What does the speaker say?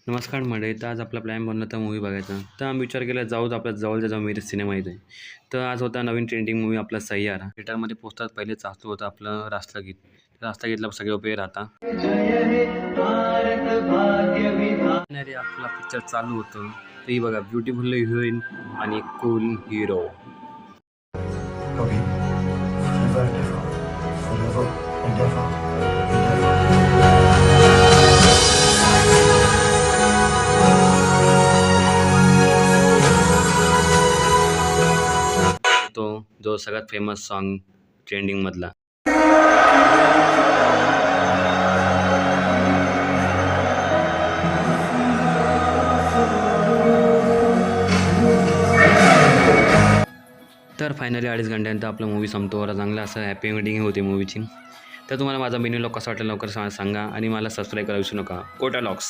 नमस्कार मंडळी. तर आज आपला प्लॅन बनला होता मूव्ही बघायचा. तर आम्ही विचार केला जाऊच आपल्या जवळच्या जवळ मिरज सिनेमा इथे. तर आज होता नवीन ट्रेंडिंग मूव्ही आपला सय्यारा. थिएटरमध्ये पोचतात पहिले चालू होतं आपलं राष्ट्रगीत. राष्ट्रगीतला सगळे उभे राहता. रे आपला पिक्चर चालू होतं. तर ही बघा ब्युटिफुल हिरोईन आणि cool hero. Bobby, forever and ever, forever and ever and ever. तो जो सगळ्यात फेमस सॉन्ग ट्रेंडिंगमधला. तर फायनली 2.5 घंट्यानंतर आपला मूवी संपतो. और चांगला असं हॅपी एंडिंग होती मूवीची. तर तुम्हाला माझा मिनी व्लॉग कसा वाटला लवकर सांगा आणि मला सबस्क्राईब करायला विसरू नका. कोटा लॉक्स.